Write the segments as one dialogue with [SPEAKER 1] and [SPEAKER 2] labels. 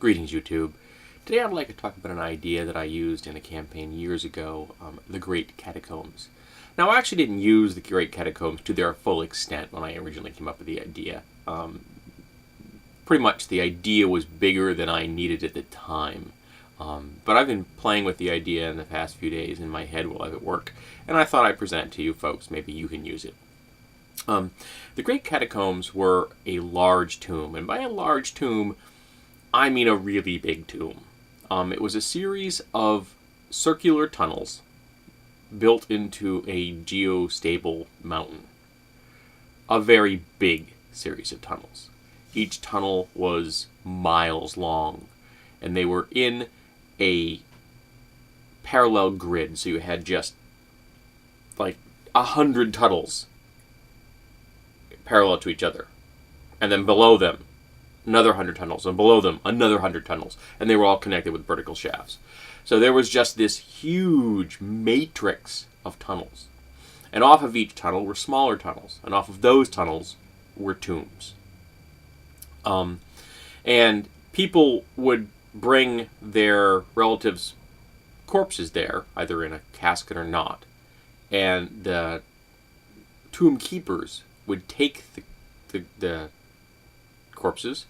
[SPEAKER 1] Greetings, YouTube. Today I'd like to talk about an idea that I used in a campaign years ago, the Great Catacombs. Now, I actually didn't use the Great Catacombs to their full extent when I originally came up with the idea. Pretty much the idea was bigger than I needed at the time. But I've been playing with the idea in the past few days in my head while I was at work, and I thought I'd present it to you folks. Maybe you can use it. The Great Catacombs were a large tomb, and by a large tomb, I mean a really big tomb. It was a series of circular tunnels built into a geostable mountain. A very big series of tunnels. Each tunnel was miles long, and they were in a parallel grid, so you had just like 100 tunnels parallel to each other. And then below them, another 100 tunnels, and below them, another 100 tunnels. And they were all connected with vertical shafts. So there was just this huge matrix of tunnels. And off of each tunnel were smaller tunnels. And off of those tunnels were tombs. And people would bring their relatives' corpses there, either in a casket or not. And the tomb keepers would take the corpses,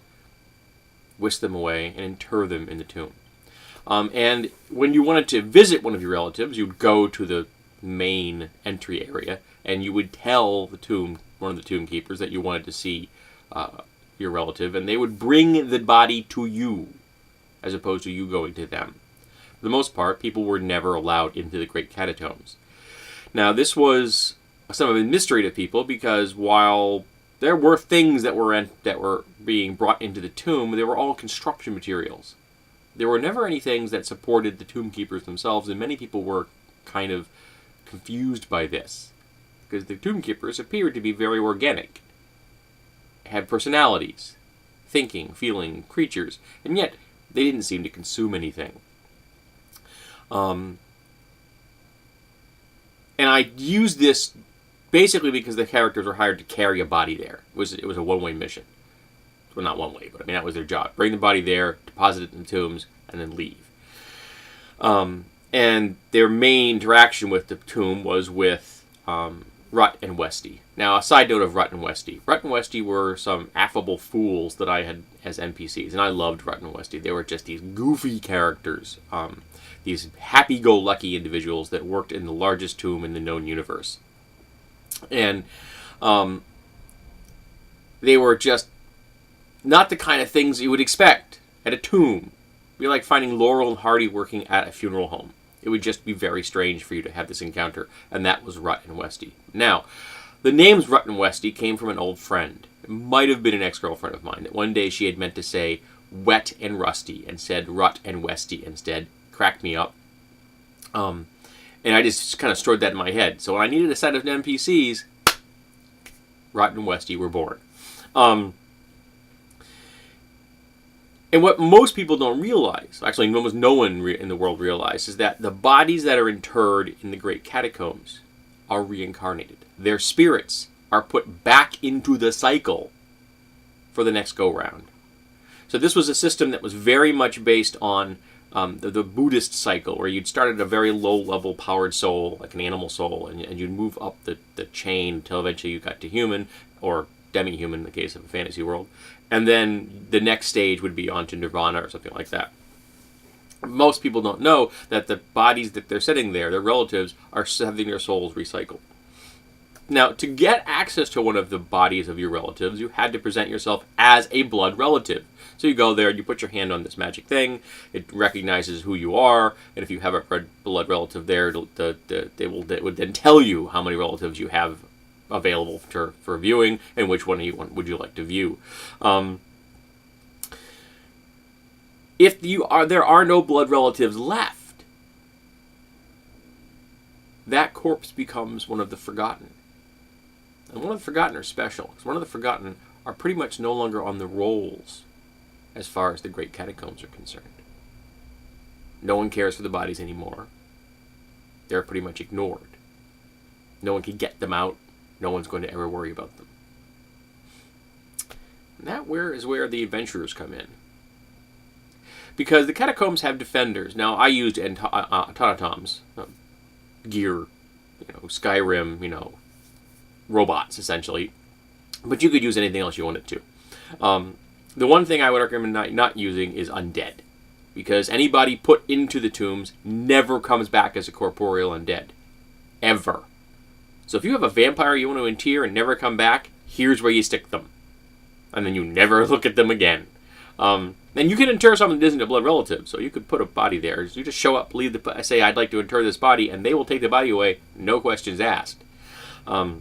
[SPEAKER 1] whisk them away, and inter them in the tomb. And when you wanted to visit one of your relatives, you would go to the main entry area, and you would tell one of the tomb keepers that you wanted to see your relative, and they would bring the body to you, as opposed to you going to them. For the most part, people were never allowed into the Great Catacombs. Now, this was some of a mystery to people, because while there were things that were being brought into the tomb, they were all construction materials. There were never any things that supported the tomb keepers themselves, and many people were kind of confused by this, because the tomb keepers appeared to be very organic, had personalities, thinking, feeling creatures, and yet they didn't seem to consume anything. And I used this basically because the characters were hired to carry a body there. It was a one-way mission. Well, not one way, but I mean, that was their job. Bring the body there, deposit it in the tombs, and then leave. And their main interaction with the tomb was with Rut and Westy. Now, a side note of Rut and Westy. Rut and Westy were some affable fools that I had as NPCs, and I loved Rut and Westy. They were just these goofy characters, these happy-go-lucky individuals that worked in the largest tomb in the known universe. And they were just not the kind of things you would expect at a tomb. It'd be like finding Laurel and Hardy working at a funeral home. It would just be very strange for you to have this encounter, and that was Rut and Westy. Now, the names Rut and Westy came from an old friend. It might have been an ex-girlfriend of mine, that one day she had meant to say Wet and Rusty and said Rut and Westy instead. Cracked me up. And I just kind of stored that in my head. So when I needed a set of NPCs, Rut and Westy were born. And what most people don't realize, actually almost no one in the world realizes, is that the bodies that are interred in the Great Catacombs are reincarnated. Their spirits are put back into the cycle for the next go-round. So this was a system that was very much based on the Buddhist cycle, where you'd start at a very low-level powered soul, like an animal soul, and you'd move up the chain until eventually you got to human, or demi-human in the case of a fantasy world. And then the next stage would be on to nirvana or something like that. Most people don't know that the bodies that they're sitting there, their relatives, are having their souls recycled. Now, to get access to one of the bodies of your relatives, you had to present yourself as a blood relative. So you go there and you put your hand on this magic thing. It recognizes who you are, and if you have a blood relative there, it would then tell you how many relatives you have available for viewing, and which one would you like to view. If there are no blood relatives left, that corpse becomes one of the Forgotten. And one of the Forgotten are special, because one of the Forgotten are pretty much no longer on the rolls as far as the Great Catacombs are concerned. No one cares for the bodies anymore. They're pretty much ignored. No one can get them out. No one's going to ever worry about them. And that is where the adventurers come in. Because the catacombs have defenders. Now, I used automatons, gear, Skyrim, robots, essentially. But you could use anything else you wanted to. The one thing I would recommend not using is undead. Because anybody put into the tombs never comes back as a corporeal undead. Ever. So if you have a vampire you want to inter and never come back, here's where you stick them. And then you never look at them again. And you can inter someone that isn't a blood relative. So you could put a body there. You just show up, say, I'd like to inter this body, and they will take the body away, no questions asked. But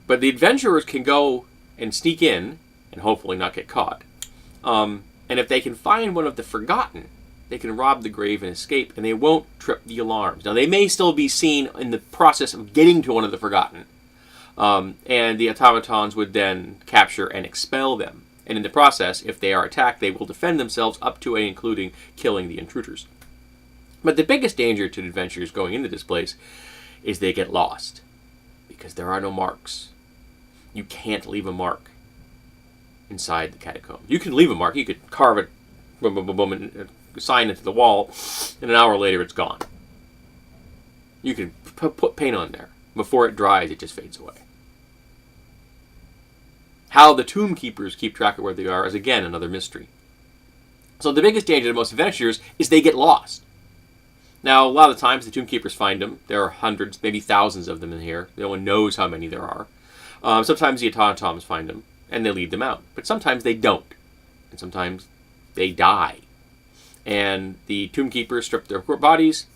[SPEAKER 1] the adventurers can go and sneak in, and hopefully not get caught. And if they can find one of the forgotten, they can rob the grave and escape, and they won't trip the alarms. Now, they may still be seen in the process of getting to one of the forgotten. And the automatons would then capture and expel them. And in the process, if they are attacked, they will defend themselves up to and including killing the intruders. But the biggest danger to adventurers going into this place is they get lost. Because there are no marks. You can't leave a mark inside the catacomb. You can leave a mark. You could carve it, boom, boom, boom, boom, and sign into the wall, and an hour later it's gone. You can put paint on there. Before it dries, it just fades away. How the tomb keepers keep track of where they are is, again, another mystery. So the biggest danger to most adventurers is they get lost. Now, a lot of times the tomb keepers find them. There are hundreds, maybe thousands of them in here. No one knows how many there are. Sometimes the automatons find them, and they lead them out. But sometimes they don't. And sometimes they die. And the tomb keepers strip their bodies.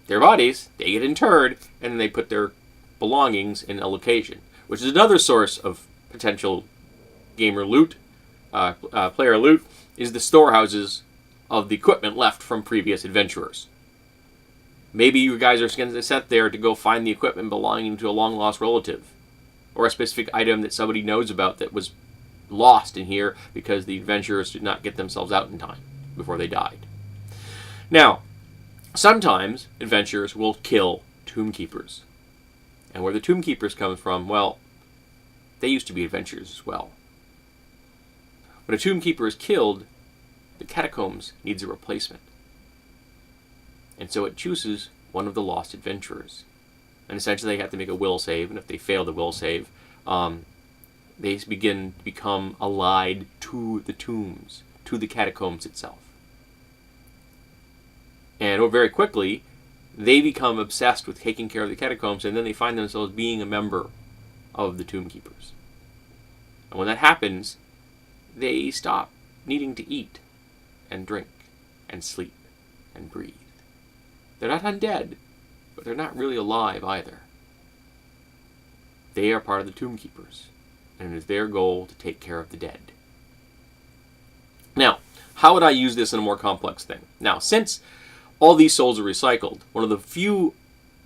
[SPEAKER 1] They get interred, and then they put their belongings in a location, which is another source of potential gamer loot, player loot, is the storehouses of the equipment left from previous adventurers. Maybe you guys are sent there to go find the equipment belonging to a long-lost relative, or a specific item that somebody knows about that was lost in here because the adventurers did not get themselves out in time before they died. Now, sometimes adventurers will kill tomb keepers. And where the tomb keepers come from, well, they used to be adventurers as well. When a tomb keeper is killed, the catacombs needs a replacement. And so it chooses one of the lost adventurers. And essentially they have to make a will save, and if they fail the will save, they begin to become allied to the tombs, to the catacombs itself. And very quickly, they become obsessed with taking care of the catacombs, and then they find themselves being a member of the tomb keepers. And when that happens, they stop needing to eat and drink and sleep and breathe. They're not undead, but they're not really alive either. They are part of the tomb keepers, and it is their goal to take care of the dead. Now, how would I use this in a more complex thing? Now, since all these souls are recycled, one of the few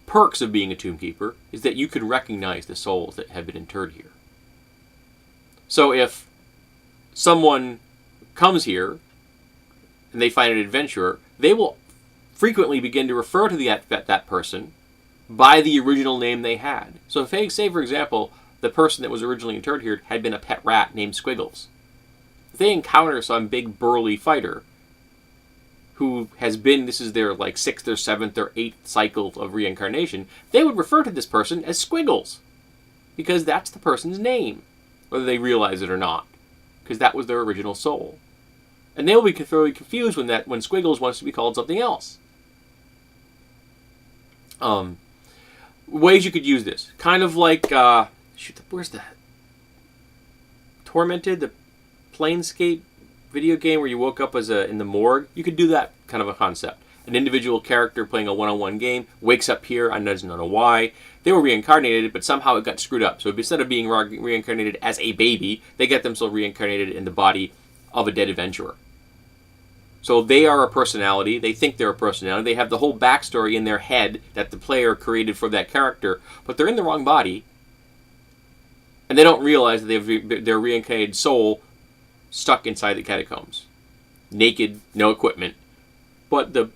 [SPEAKER 1] perks of being a tomb keeper is that you can recognize the souls that have been interred here. So if someone comes here and they find an adventurer, they will frequently begin to refer to that person by the original name they had. So if, say, for example, the person that was originally interred here had been a pet rat named Squiggles, if they encounter some big burly fighter who has been, this is their 6th or 7th or 8th cycle of reincarnation, they would refer to this person as Squiggles, because that's the person's name, whether they realize it or not, because that was their original soul. And they will be thoroughly confused when Squiggles wants to be called something else. Ways you could use this. Kind of like, where's that? Tormented, the Planescape video game where you woke up in the morgue. You could do that kind of a concept. An individual character playing a one-on-one game wakes up here, and doesn't know why. They were reincarnated, but somehow it got screwed up. So instead of being reincarnated as a baby, they get themselves reincarnated in the body of a dead adventurer. So they are a personality. They think they're a personality. They have the whole backstory in their head that the player created for that character, but they're in the wrong body, and they don't realize that they have their reincarnated soul stuck inside the catacombs. Naked, no equipment. But the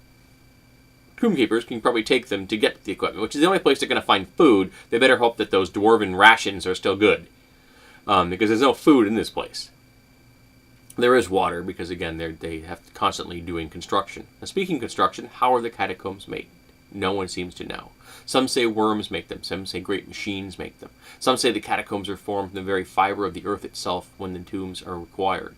[SPEAKER 1] tomb keepers can probably take them to get the equipment, which is the only place they're going to find food. They better hope that those dwarven rations are still good, because there's no food in this place. There is water because, again, they have to constantly doing construction. Now, speaking of construction, how are the catacombs made? No one seems to know. Some say worms make them. Some say great machines make them. Some say the catacombs are formed from the very fiber of the earth itself when the tombs are required.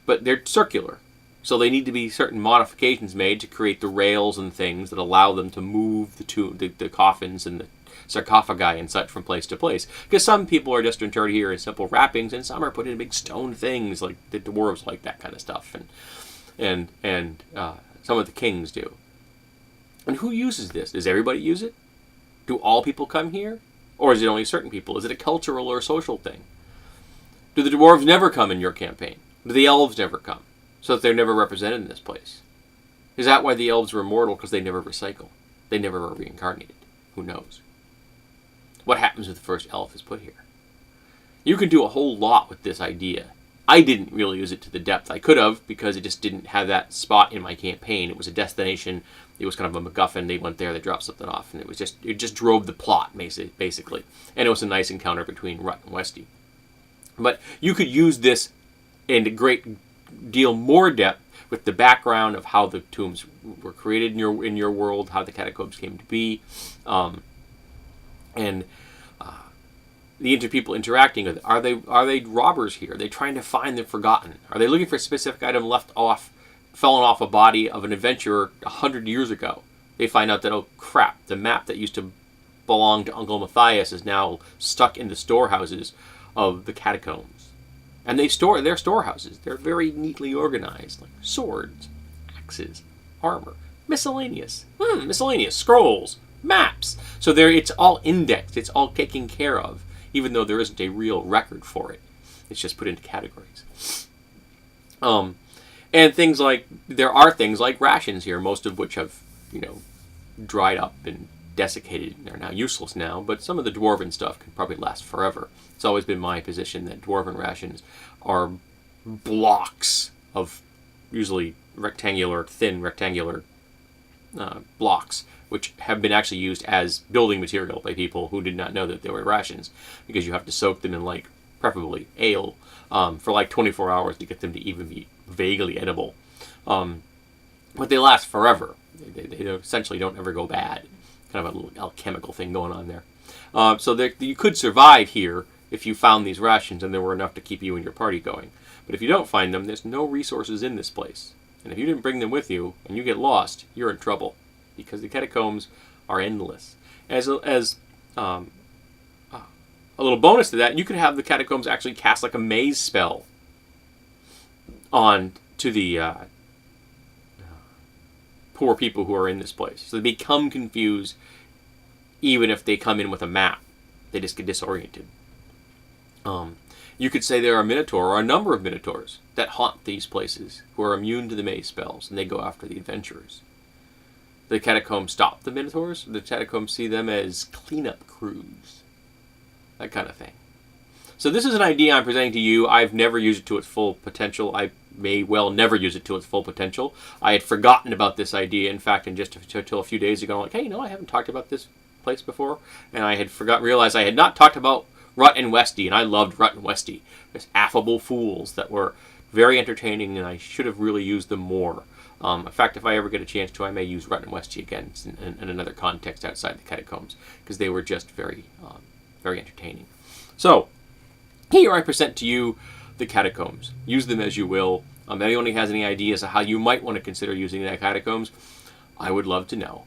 [SPEAKER 1] But they're circular, so they need to be certain modifications made to create the rails and things that allow them to move the coffins and the sarcophagi and such from place to place. Because some people are just interred here in simple wrappings, and some are put in big stone things, like the dwarves like that kind of stuff, and some of the kings do. And who uses this? Does everybody use it? Do all people come here? Or is it only certain people? Is it a cultural or a social thing? Do the dwarves never come in your campaign? Do the elves never come? So that they're never represented in this place? Is that why the elves were immortal? Because they never recycle. They never are reincarnated. Who knows? What happens if the first elf is put here? You can do a whole lot with this idea. I didn't really use it to the depth I could have because it just didn't have that spot in my campaign. It was a destination. It was kind of a MacGuffin. They went there, they dropped something off, and it just drove the plot, basically. And it was a nice encounter between Rut and Westy. But you could use this in a great deal more depth with the background of how the tombs were created in your world, how the catacombs came to be, and the people interacting with it. Are they robbers here? Are they trying to find the forgotten? Are they looking for a specific item fallen off a body of an adventurer 100 years ago? They find out that, oh crap, the map that used to belong to Uncle Matthias is now stuck in the storehouses of the catacombs. And they're storehouses. They're very neatly organized, like swords, axes, armor, miscellaneous scrolls, maps. So it's all indexed. It's all taken care of, even though there isn't a real record for it. It's just put into categories. And there are things like rations here, most of which have, dried up and desiccated and are now useless now, but some of the dwarven stuff can probably last forever. It's always been my position that dwarven rations are blocks of usually thin rectangular blocks, which have been actually used as building material by people who did not know that they were rations, because you have to soak them in, preferably ale, for 24 hours to get them to even be vaguely edible. But they last forever. They essentially don't ever go bad. Kind of a little alchemical thing going on there. So you could survive here if you found these rations and there were enough to keep you and your party going. But if you don't find them, there's no resources in this place. And if you didn't bring them with you and you get lost, you're in trouble, because the catacombs are endless. As a little bonus to that, you could have the catacombs actually cast a maze spell on to the poor people who are in this place. So they become confused even if they come in with a map. They just get disoriented. You could say there are Minotaur, or a number of Minotaurs, that haunt these places, who are immune to the maze spells, and they go after the adventurers. The catacombs stop the Minotaurs. The catacombs see them as cleanup crews. That kind of thing. So this is an idea I'm presenting to you. I've never used it to its full potential. I may well never use it to its full potential. I had forgotten about this idea, in fact, until a few days ago. I'm like, hey, I haven't talked about this place before. And I had realized I had not talked about Rut and Westy, and I loved Rut and Westy. There's affable fools that were very entertaining, and I should have really used them more. In fact, if I ever get a chance to, I may use Rut and Westy again in another context outside the catacombs, because they were just very, very entertaining. So, here I present to you the catacombs. Use them as you will. If anyone has any ideas of how you might want to consider using the catacombs, I would love to know.